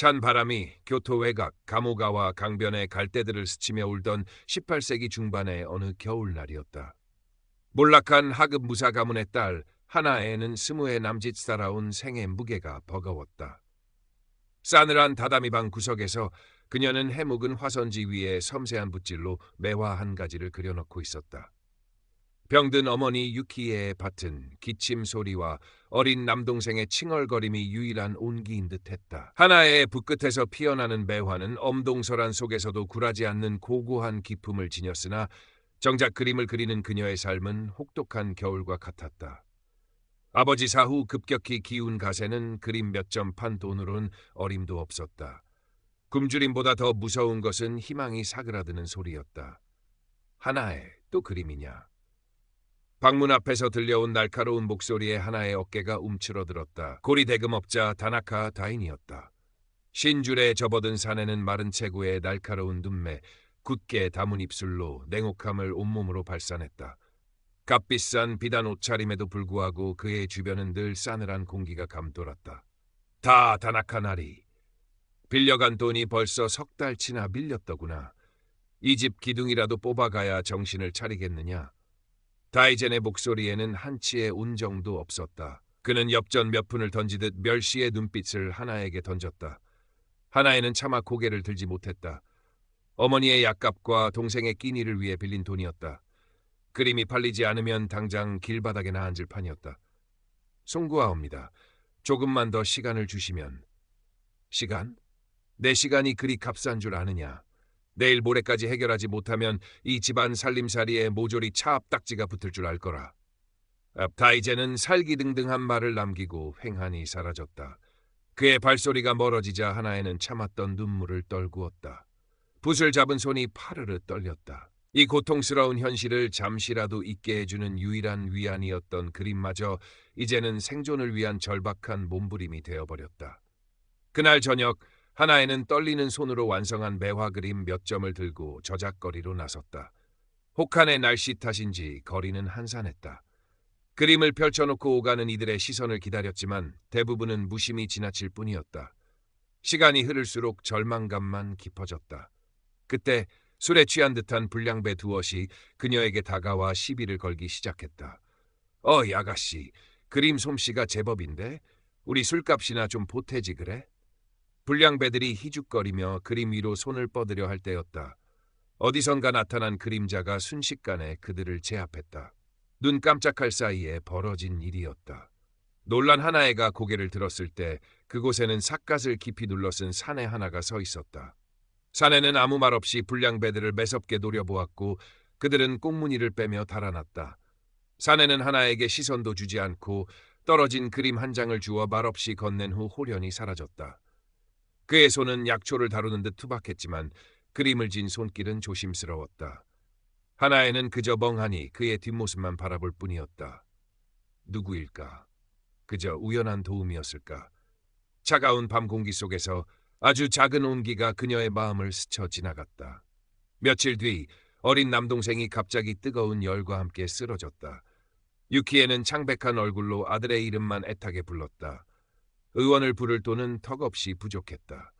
찬 바람이 교토 외곽 가모가와 강변의 갈대들을 스치며 울던 18세기 중반의 어느 겨울날이었다. 몰락한 하급 무사 가문의 딸 하나에는 20의 남짓 살아온 생의 무게가 버거웠다. 싸늘한 다다미방 구석에서 그녀는 해묵은 화선지 위에 섬세한 붓질로 매화 한 가지를 그려놓고 있었다. 병든 어머니 유키의 밭은 기침 소리와 어린 남동생의 칭얼거림이 유일한 온기인 듯했다. 하나의 붓끝에서 피어나는 매화는 엄동설한 속에서도 굴하지 않는 고고한 기품을 지녔으나 정작 그림을 그리는 그녀의 삶은 혹독한 겨울과 같았다. 아버지 사후 급격히 기운 가세는 그림 몇 점 판 돈으로는 어림도 없었다. 굶주림보다 더 무서운 것은 희망이 사그라드는 소리였다. 하나의 또 그림이냐. 방문 앞에서 들려온 날카로운 목소리에 하나의 어깨가 움츠러들었다. 고리대금업자 다나카 다인이었다. 신줄에 접어든 사내는 마른 체구에 날카로운 눈매, 굳게 담은 입술로 냉혹함을 온몸으로 발산했다. 값비싼 비단 옷차림에도 불구하고 그의 주변은 늘 싸늘한 공기가 감돌았다. 다 다나카 나리. 빌려간 돈이 벌써 3달치나 밀렸더구나. 이 집 기둥이라도 뽑아가야 정신을 차리겠느냐. 다이젠의 목소리에는 한치의 온정도 없었다. 그는 엽전 몇 푼을 던지듯 멸시의 눈빛을 하나에게 던졌다. 하나에는 차마 고개를 들지 못했다. 어머니의 약값과 동생의 끼니를 위해 빌린 돈이었다. 그림이 팔리지 않으면 당장 길바닥에나 앉을 판이었다. 송구하옵니다. 조금만 더 시간을 주시면. 시간? 내 시간이 그리 값싼 줄 아느냐. 내일 모레까지 해결하지 못하면 이 집안 살림살이에 모조리 차압딱지가 붙을 줄 알 거라. 다이제는 살기등등한 말을 남기고 횡하니 사라졌다. 그의 발소리가 멀어지자 하나에는 참았던 눈물을 떨구었다. 붓을 잡은 손이 파르르 떨렸다. 이 고통스러운 현실을 잠시라도 잊게 해주는 유일한 위안이었던 그림마저 이제는 생존을 위한 절박한 몸부림이 되어버렸다. 그날 저녁 하나에는 떨리는 손으로 완성한 매화 그림 몇 점을 들고 저작거리로 나섰다. 혹한의 날씨 탓인지 거리는 한산했다. 그림을 펼쳐놓고 오가는 이들의 시선을 기다렸지만 대부분은 무심히 지나칠 뿐이었다. 시간이 흐를수록 절망감만 깊어졌다. 그때 술에 취한 듯한 불량배 두엇이 그녀에게 다가와 시비를 걸기 시작했다. 어이 아가씨, 그림 솜씨가 제법인데 우리 술값이나 좀 보태지 그래? 불량배들이 희죽거리며 그림 위로 손을 뻗으려 할 때였다. 어디선가 나타난 그림자가 순식간에 그들을 제압했다. 눈 깜짝할 사이에 벌어진 일이었다. 놀란 하나애가 고개를 들었을 때 그곳에는 삿갓을 깊이 눌러쓴 사내 하나가 서 있었다. 사내는 아무 말 없이 불량배들을 매섭게 노려보았고 그들은 꽁무니를 빼며 달아났다. 사내는 하나에게 시선도 주지 않고 떨어진 그림 한 장을 주어 말없이 건넨 후 홀연히 사라졌다. 그의 손은 약초를 다루는 듯 투박했지만 그림을 진 손길은 조심스러웠다. 하나에는 그저 멍하니 그의 뒷모습만 바라볼 뿐이었다. 누구일까? 그저 우연한 도움이었을까? 차가운 밤 공기 속에서 아주 작은 온기가 그녀의 마음을 스쳐 지나갔다. 며칠 뒤 어린 남동생이 갑자기 뜨거운 열과 함께 쓰러졌다. 유키에는 창백한 얼굴로 아들의 이름만 애타게 불렀다. 의원을 부를 돈은 턱없이 부족했다.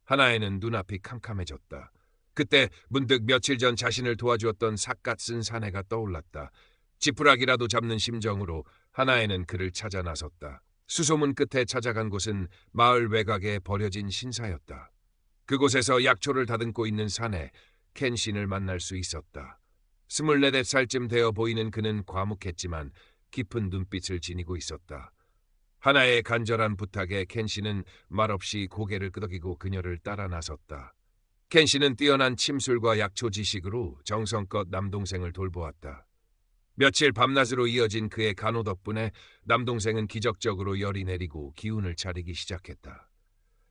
하나에는 눈앞이 캄캄해졌다. 그때 문득 며칠 전 자신을 도와주었던 삿갓 쓴 사내가 떠올랐다. 지푸라기라도 잡는 심정으로 하나에는 그를 찾아 나섰다. 수소문 끝에 찾아간 곳은 마을 외곽에 버려진 신사였다. 그곳에서 약초를 다듬고 있는 사내 켄신을 만날 수 있었다. 24살쯤 되어 보이는 그는 과묵했지만 깊은 눈빛을 지니고 있었다. 하나의 간절한 부탁에 켄신은 말없이 고개를 끄덕이고 그녀를 따라 나섰다. 켄신은 뛰어난 침술과 약초 지식으로 정성껏 남동생을 돌보았다. 며칠 밤낮으로 이어진 그의 간호 덕분에 남동생은 기적적으로 열이 내리고 기운을 차리기 시작했다.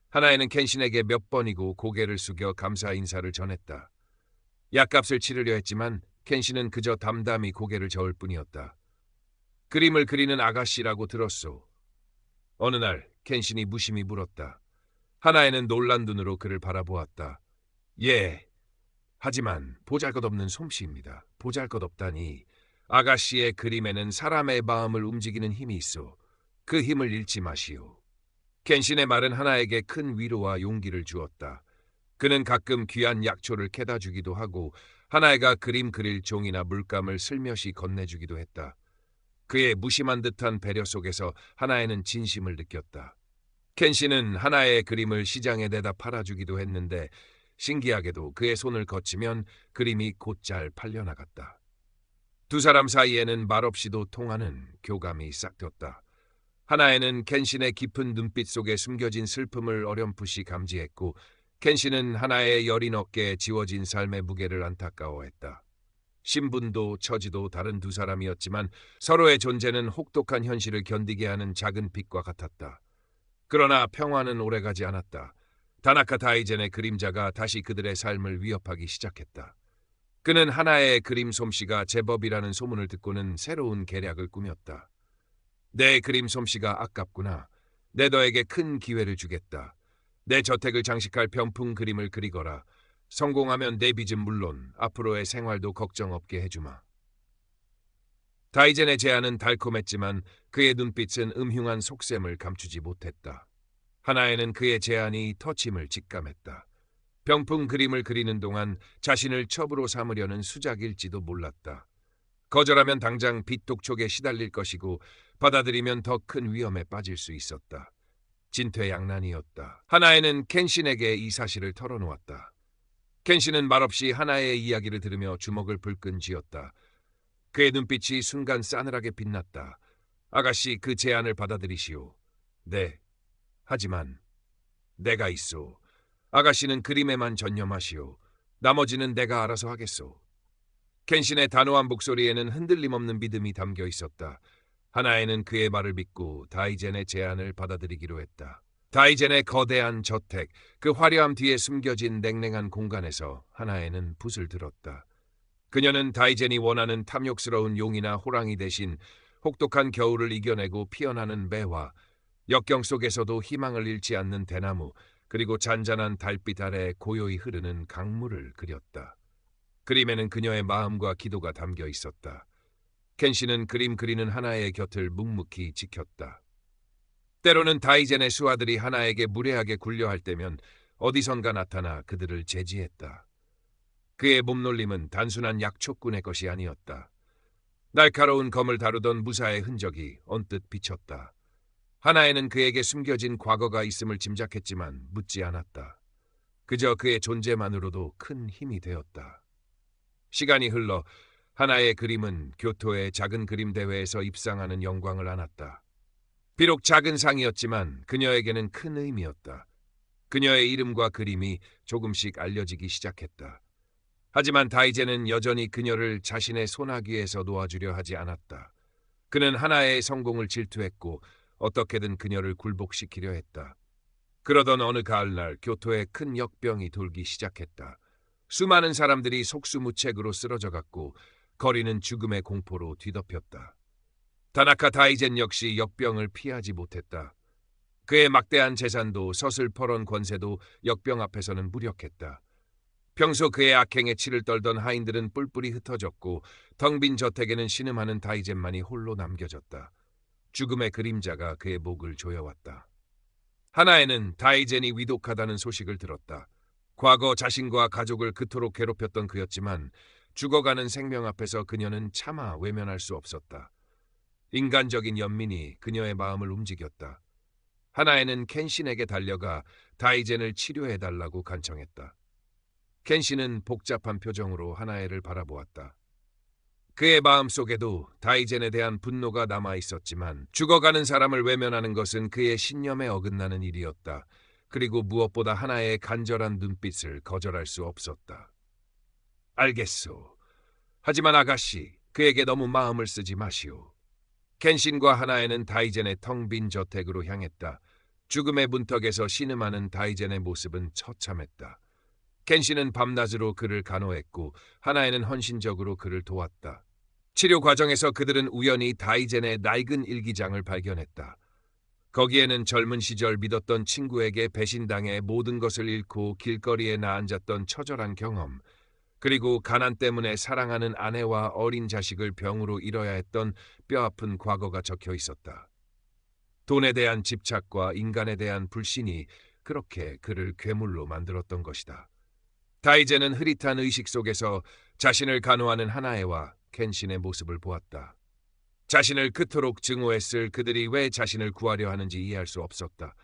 하나에는 켄신에게 몇 번이고 고개를 숙여 감사 인사를 전했다. 약값을 치르려 했지만 켄신은 그저 담담히 고개를 저을 뿐이었다. 그림을 그리는 아가씨라고 들었소. 어느 날 켄신이 무심히 물었다. 하나에는 놀란 눈으로 그를 바라보았다. 예, 하지만 보잘것없는 솜씨입니다. 보잘것없다니. 아가씨의 그림에는 사람의 마음을 움직이는 힘이 있어. 그 힘을 잃지 마시오. 켄신의 말은 하나에게 큰 위로와 용기를 주었다. 그는 가끔 귀한 약초를 캐다 주기도 하고 하나애가 그림 그릴 종이나 물감을 슬며시 건네주기도 했다. 그의 무심한 듯한 배려 속에서 하나애는 진심을 느꼈다. 켄신은 하나의 그림을 시장에 내다 팔아주기도 했는데 신기하게도 그의 손을 거치면 그림이 곧잘 팔려나갔다. 두 사람 사이에는 말없이도 통하는 교감이 싹텄다. 하나애는 켄신의 깊은 눈빛 속에 숨겨진 슬픔을 어렴풋이 감지했고 켄신은 하나의 여린 어깨에 지워진 삶의 무게를 안타까워했다. 신분도 처지도 다른 두 사람이었지만 서로의 존재는 혹독한 현실을 견디게 하는 작은 빛과 같았다. 그러나 평화는 오래가지 않았다. 다나카 다이젠의 그림자가 다시 그들의 삶을 위협하기 시작했다. 그는 하나의 그림 솜씨가 제법이라는 소문을 듣고는 새로운 계략을 꾸몄다. 내 그림 솜씨가 아깝구나. 내 너에게 큰 기회를 주겠다. 내 저택을 장식할 병풍 그림을 그리거라. 성공하면 내 빚은 물론 앞으로의 생활도 걱정 없게 해주마. 다이젠의 제안은 달콤했지만 그의 눈빛은 음흉한 속셈을 감추지 못했다. 하나에는 그의 제안이 터침을 직감했다. 병풍 그림을 그리는 동안 자신을 첩으로 삼으려는 수작일지도 몰랐다. 거절하면 당장 빚 독촉에 시달릴 것이고 받아들이면 더 큰 위험에 빠질 수 있었다. 진퇴양난이었다. 하나에는 켄신에게 이 사실을 털어놓았다. 켄신은 말없이 하나의 이야기를 들으며 주먹을 불끈 쥐었다. 그의 눈빛이 순간 싸늘하게 빛났다. 아가씨, 그 제안을 받아들이시오. 네, 하지만 내가 있소. 아가씨는 그림에만 전념하시오. 나머지는 내가 알아서 하겠소. 켄신의 단호한 목소리에는 흔들림 없는 믿음이 담겨 있었다. 하나에는 그의 말을 믿고 다이젠의 제안을 받아들이기로 했다. 다이젠의 거대한 저택, 그 화려함 뒤에 숨겨진 냉랭한 공간에서 하나에는 붓을 들었다. 그녀는 다이젠이 원하는 탐욕스러운 용이나 호랑이 대신 혹독한 겨울을 이겨내고 피어나는 매화, 역경 속에서도 희망을 잃지 않는 대나무, 그리고 잔잔한 달빛 아래 고요히 흐르는 강물을 그렸다. 그림에는 그녀의 마음과 기도가 담겨 있었다. 켄신은 그림 그리는 하나의 곁을 묵묵히 지켰다. 때로는 다이젠의 수하들이 하나에게 무례하게 굴려할 때면 어디선가 나타나 그들을 제지했다. 그의 몸놀림은 단순한 약초꾼의 것이 아니었다. 날카로운 검을 다루던 무사의 흔적이 언뜻 비쳤다. 하나에는 그에게 숨겨진 과거가 있음을 짐작했지만 묻지 않았다. 그저 그의 존재만으로도 큰 힘이 되었다. 시간이 흘러 하나의 그림은 교토의 작은 그림 대회에서 입상하는 영광을 안았다. 비록 작은 상이었지만 그녀에게는 큰 의미였다. 그녀의 이름과 그림이 조금씩 알려지기 시작했다. 하지만 다이젠은 여전히 그녀를 자신의 소나귀에서 놓아주려 하지 않았다. 그는 하나의 성공을 질투했고 어떻게든 그녀를 굴복시키려 했다. 그러던 어느 가을날 교토에 큰 역병이 돌기 시작했다. 수많은 사람들이 속수무책으로 쓰러져갔고 거리는 죽음의 공포로 뒤덮였다. 다나카 다이젠 역시 역병을 피하지 못했다. 그의 막대한 재산도 서슬퍼런 권세도 역병 앞에서는 무력했다. 평소 그의 악행에 치를 떨던 하인들은 뿔뿔이 흩어졌고 텅 빈 저택에는 신음하는 다이젠만이 홀로 남겨졌다. 죽음의 그림자가 그의 목을 조여왔다. 하나에는 다이젠이 위독하다는 소식을 들었다. 과거 자신과 가족을 그토록 괴롭혔던 그였지만 죽어가는 생명 앞에서 그녀는 차마 외면할 수 없었다. 인간적인 연민이 그녀의 마음을 움직였다. 하나에는 켄신에게 달려가 다이젠을 치료해달라고 간청했다. 켄신은 복잡한 표정으로 하나에를 바라보았다. 그의 마음속에도 다이젠에 대한 분노가 남아있었지만 죽어가는 사람을 외면하는 것은 그의 신념에 어긋나는 일이었다. 그리고 무엇보다 하나의 간절한 눈빛을 거절할 수 없었다. 알겠소. 하지만 아가씨, 그에게 너무 마음을 쓰지 마시오. 켄신과 하나에는 다이젠의 텅 빈 저택으로 향했다. 죽음의 문턱에서 신음하는 다이젠의 모습은 처참했다. 켄신은 밤낮으로 그를 간호했고 하나에는 헌신적으로 그를 도왔다. 치료 과정에서 그들은 우연히 다이젠의 낡은 일기장을 발견했다. 거기에는 젊은 시절 믿었던 친구에게 배신당해 모든 것을 잃고 길거리에 나앉았던 처절한 경험, 그리고 가난 때문에 사랑하는 아내와 어린 자식을 병으로 잃어야 했던 뼈아픈 과거가 적혀 있었다. 돈에 대한 집착과 인간에 대한 불신이 그렇게 그를 괴물로 만들었던 것이다. 다이제는 흐릿한 의식 속에서 자신을 간호하는 하나에와 켄신의 모습을 보았다. 자신을 그토록 증오했을 그들이 왜 자신을 구하려 하는지 이해할 수 없었다.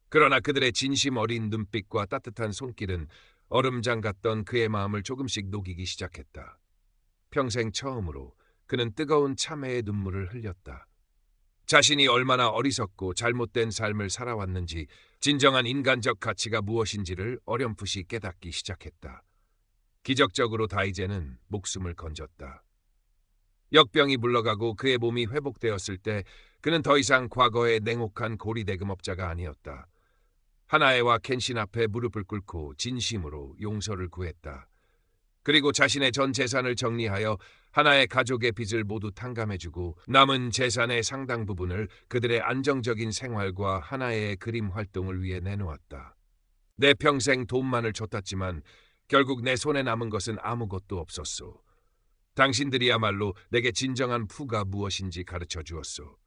그러나 그들의 진심 어린 눈빛과 따뜻한 손길은 얼음장 같던 그의 마음을 조금씩 녹이기 시작했다. 평생 처음으로 그는 뜨거운 참회의 눈물을 흘렸다. 자신이 얼마나 어리석고 잘못된 삶을 살아왔는지, 진정한 인간적 가치가 무엇인지를 어렴풋이 깨닫기 시작했다. 기적적으로 다이제는 목숨을 건졌다. 역병이 물러가고 그의 몸이 회복되었을 때 그는 더 이상 과거의 냉혹한 고리대금업자가 아니었다. 하나에와 켄신 앞에 무릎을 꿇고 진심으로 용서를 구했다. 그리고 자신의 전 재산을 정리하여 하나의 가족의 빚을 모두 탕감해주고 남은 재산의 상당 부분을 그들의 안정적인 생활과 하나의 그림 활동을 위해 내놓았다. 내 평생 돈만을 줬다지만 결국 내 손에 남은 것은 아무것도 없었소. 당신들이야말로 내게 진정한 부가 무엇인지 가르쳐 주었소.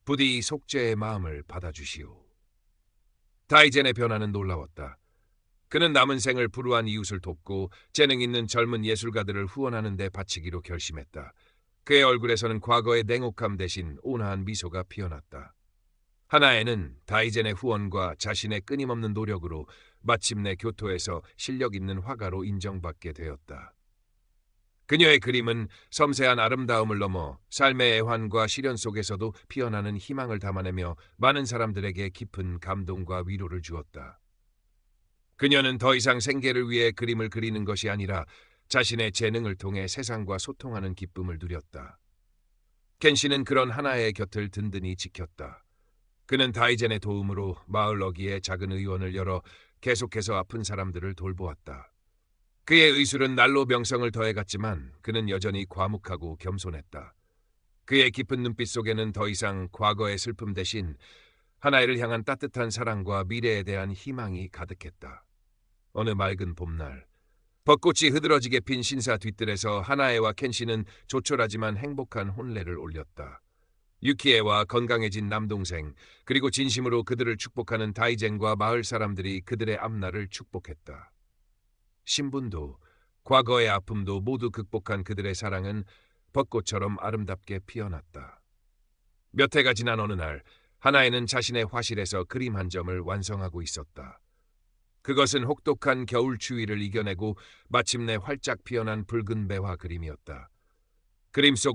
부디 이 속죄의 마음을 받아주시오. 다이젠의 변화는 놀라웠다. 그는 남은 생을 불우한 이웃을 돕고 재능 있는 젊은 예술가들을 후원하는 데 바치기로 결심했다. 그의 얼굴에서는 과거의 냉혹함 대신 온화한 미소가 피어났다. 하나에는 다이젠의 후원과 자신의 끊임없는 노력으로 마침내 교토에서 실력 있는 화가로 인정받게 되었다. 그녀의 그림은 섬세한 아름다움을 넘어 삶의 애환과 시련 속에서도 피어나는 희망을 담아내며 많은 사람들에게 깊은 감동과 위로를 주었다. 그녀는 더 이상 생계를 위해 그림을 그리는 것이 아니라 자신의 재능을 통해 세상과 소통하는 기쁨을 누렸다. 켄시는 그런 하나의 곁을 든든히 지켰다. 그는 다이젠의 도움으로 마을 어귀에 작은 의원을 열어 계속해서 아픈 사람들을 돌보았다. 그의 의술은 날로 명성을 더해갔지만 그는 여전히 과묵하고 겸손했다. 그의 깊은 눈빛 속에는 더 이상 과거의 슬픔 대신 하나이를 향한 따뜻한 사랑과 미래에 대한 희망이 가득했다. 어느 맑은 봄날, 벚꽃이 흐드러지게 핀 신사 뒤뜰에서 하나에와 켄시는 조촐하지만 행복한 혼례를 올렸다. 유키에와 건강해진 남동생, 그리고 진심으로 그들을 축복하는 다이젠과 마을 사람들이 그들의 앞날을 축복했다. 신분도 과거의 아픔도 모두 극복한 그들의 사랑은 벚꽃처럼 아름답게 피어났다. 몇 해가 지난 어느 날, 하나에는 자신의 화실에서 그림 한 점을 완성하고 있었다. 그것은 혹독한 겨울 추위를 이겨내고 마침내 활짝 피어난 붉은 매화 그림이었다. 그림 속